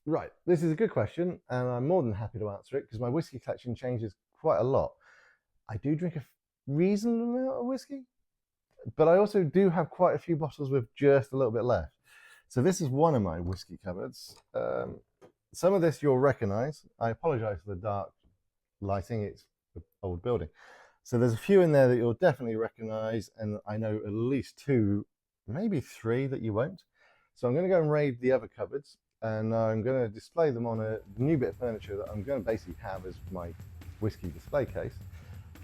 Right, this is a good question, and I'm more than happy to answer it because my whiskey collection changes quite a lot. I do drink a reasonable amount of whiskey, but I also do have quite a few bottles with just a little bit left. So this is one of my whiskey cupboards. Some of this you'll recognize. I apologize for the dark lighting, it's an old building. So there's a few in there that you'll definitely recognize, and I know at least two, maybe three that you won't. So I'm going to go and raid the other cupboards, and I'm going to display them on a new bit of furniture that I'm going to basically have as my whiskey display case.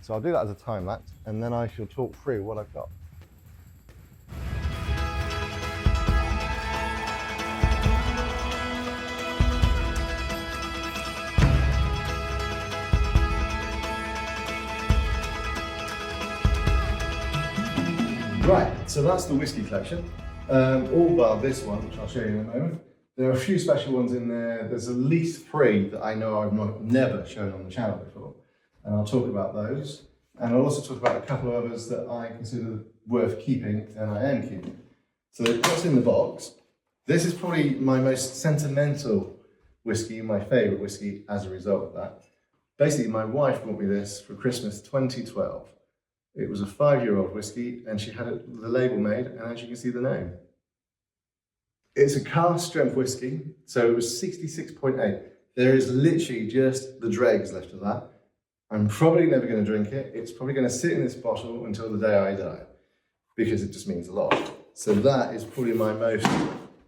So I'll do that as a time lapse, and then I shall talk through what I've got. Right, so that's the whiskey collection, all bar this one, which I'll show you in a moment. There are a few special ones in there. There's at least three that I know I've never shown on the channel before, and I'll talk about those. And I'll also talk about a couple of others that I consider worth keeping, and I am keeping. So what's in the box? This is probably my most sentimental whiskey, my favourite whiskey as a result of that. Basically, my wife bought me this for Christmas 2012. It was a 5-year-old whiskey, and she had the label made, and as you can see, the name. It's a cask strength whiskey, so it was 66.8. There is literally just the dregs left of that. I'm probably never going to drink it. It's probably going to sit in this bottle until the day I die, because it just means a lot. So that is probably my most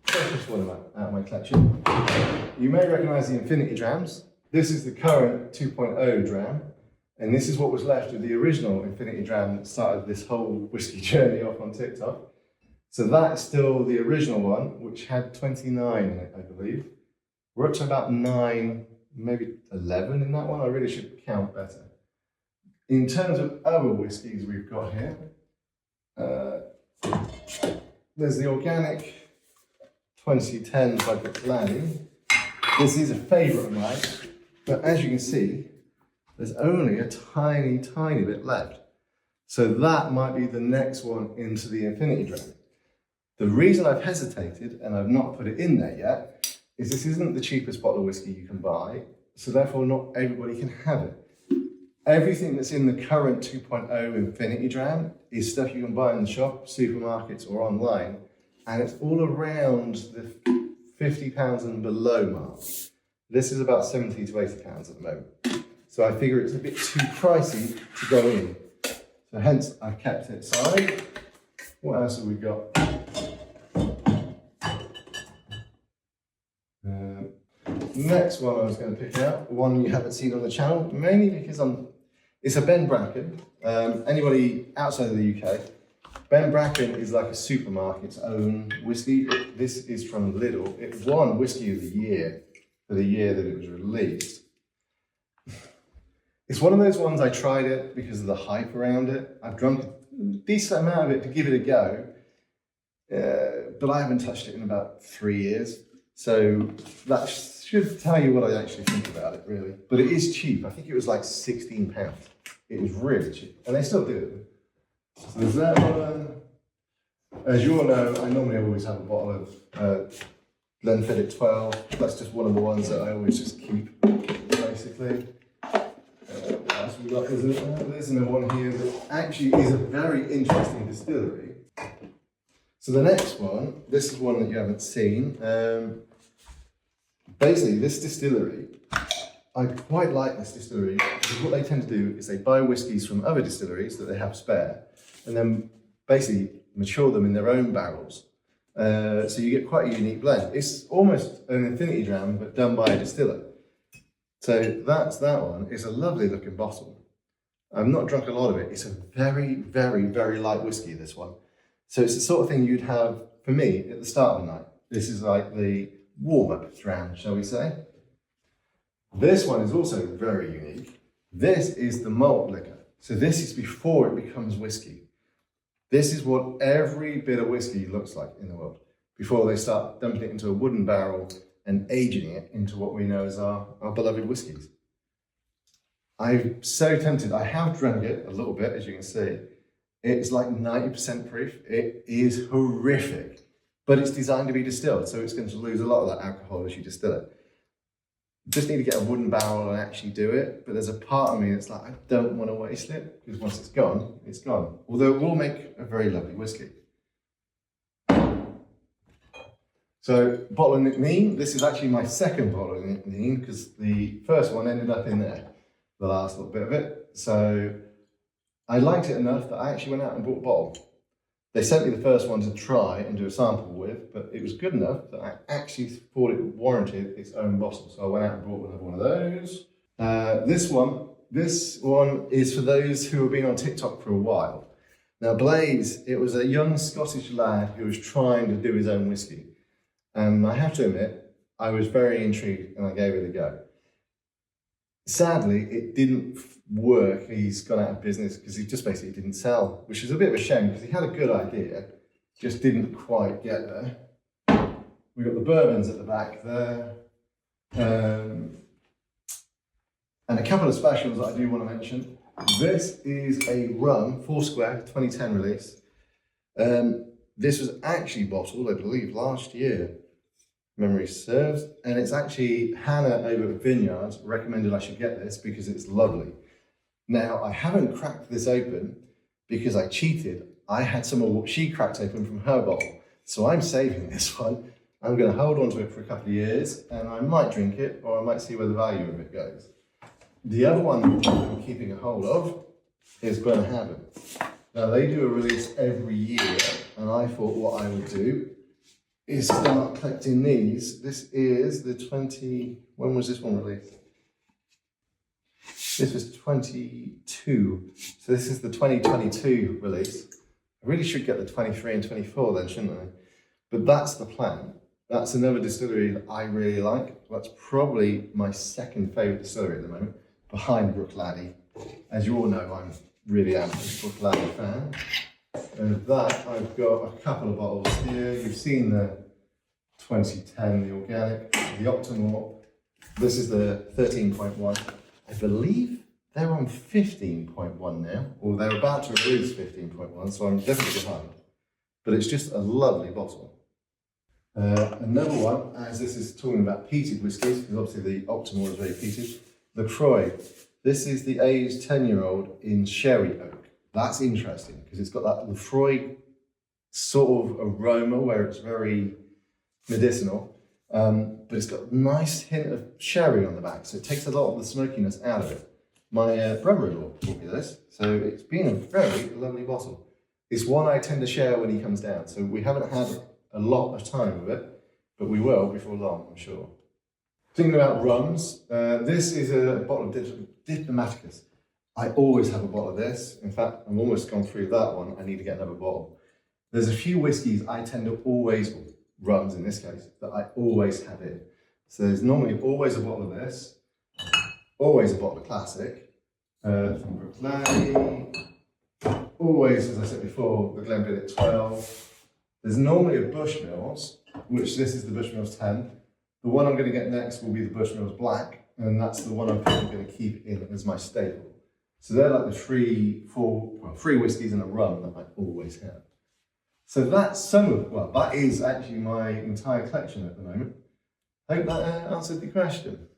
precious one out of my collection. You may recognise the Infinity Drams. This is the current 2.0 dram. And this is what was left of the original Infinity Dram that started this whole whiskey journey off on TikTok. So that's still the original one, which had 29 in it, I believe. We're up to about 9, maybe 11 in that one. I really should count better. In terms of other whiskies we've got here, there's the organic 2010 by Buckley. This is a favourite of mine, but as you can see, there's only a tiny, tiny bit left. So that might be the next one into the Infinity Dram. The reason I've hesitated and I've not put it in there yet is this isn't the cheapest bottle of whiskey you can buy, so therefore not everybody can have it. Everything that's in the current 2.0 Infinity Dram is stuff you can buy in the shop, supermarkets or online, and it's all around the £50 and below mark. This is about £70 to £80 at the moment. So I figure it's a bit too pricey to go in. So hence I've kept it aside. What else have we got? Next one I was going to pick out, one you haven't seen on the channel, mainly because it's a Ben Bracken. Anybody outside of the UK, Ben Bracken is like a supermarket's own whiskey. This is from Lidl. It won Whiskey of the Year for the year that it was released. It's one of those ones I tried it because of the hype around it. I've drunk a decent amount of it to give it a go, but I haven't touched it in about 3 years. So that should tell you what I actually think about it, really. But it is cheap. I think it was like £16. It was really cheap, and they still do it. So there's that one. As you all know, I normally always have a bottle of Glenfiddich 12. That's just one of the ones that I always just keep, basically. There's another one here that actually is a very interesting distillery. So the next one, this is one that you haven't seen. Basically, this distillery, I quite like this distillery because what they tend to do is they buy whiskies from other distilleries that they have spare and then basically mature them in their own barrels. So you get quite a unique blend. It's almost an Infinity Dram, but done by a distiller. So that's that one. It's a lovely looking bottle. I've not drunk a lot of it. It's a very, very, very light whiskey, this one. So it's the sort of thing you'd have, for me, at the start of the night. This is like the warm-up dram, shall we say. This one is also very unique. This is the malt liquor. So this is before it becomes whiskey. This is what every bit of whiskey looks like in the world before they start dumping it into a wooden barrel and aging it into what we know as our beloved whiskies. I'm so tempted. I have drank it a little bit, as you can see. It's like 90% proof. It is horrific, but it's designed to be distilled, so it's going to lose a lot of that alcohol as you distill it. just need to get a wooden barrel and actually do it. But there's a part of me that's like, I don't want to waste it, because once it's gone, it's gone. Although it will make a very lovely whiskey. So, bottle of Nicneen. This is actually my second bottle of Nicneen, because the first one ended up in there, the last little bit of it. So, I liked it enough that I actually went out and bought a bottle. They sent me the first one to try and do a sample with, but it was good enough that I actually thought it warranted its own bottle. So I went out and bought another one of those. This one is for those who have been on TikTok for a while. Now Blaze, it was a young Scottish lad who was trying to do his own whiskey. And I have to admit, I was very intrigued and I gave it a go. Sadly, it didn't work. He's gone out of business because he just basically didn't sell, which is a bit of a shame because he had a good idea, just didn't quite get there. We've got the bourbons at the back there. And a couple of specials that I do want to mention. This is a rum, Foursquare, 2010 release. This was actually bottled, I believe, last year, memory serves, and it's actually Hannah over at Vineyards recommended I should get this because it's lovely. Now, I haven't cracked this open because I cheated. I had some of what she cracked open from her bottle, so I'm saving this one. I'm going to hold on to it for a couple of years, and I might drink it, or I might see where the value of it goes. The other one I'm keeping a hold of is Glenhaven. Now, they do a release every year, and I thought what I would do is start collecting these. This is the when was this one released? This was 22. So this is the 2022 release. I really should get the 23 and 24 then, shouldn't I? But that's the plan. That's another distillery that I really like. That's probably my second favourite distillery at the moment, behind Brookladdy. As you all know, I'm really am a Brookladdy fan. And that, I've got a couple of bottles here. You've seen the 2010, the organic, the Optimal. This is the 13.1. I believe they're on 15.1 now, or they're about to release 15.1, so I'm definitely behind. But it's just a lovely bottle. Another one, as this is talking about peated whiskies, because obviously the Optimal is very peated. The Croix. This is the aged 10-year-old in sherry oak. That's interesting because it's got that Lefroy sort of aroma where it's very medicinal, but it's got a nice hint of sherry on the back, so it takes a lot of the smokiness out of it. My brother-in-law bought me this, so it's been a very lovely bottle. It's one I tend to share when he comes down, so we haven't had a lot of time with it, but we will before long, I'm sure. Thinking about rums, this is a bottle of Diplomaticus. I always have a bottle of this. In fact, I'm almost gone through that one. I need to get another bottle. There's a few whiskies I tend to always, or rums in this case, that I always have in. So there's normally always a bottle of this, always a bottle of Classic, from Brookladdy, always, as I said before, the Glenfiddich 12. There's normally a Bushmills, which this is the Bushmills 10. The one I'm going to get next will be the Bushmills Black, and that's the one I'm probably going to keep in as my staple. So they're like the three whiskies and a rum that I always have. So that's that is actually my entire collection at the moment. I hope that answered the question.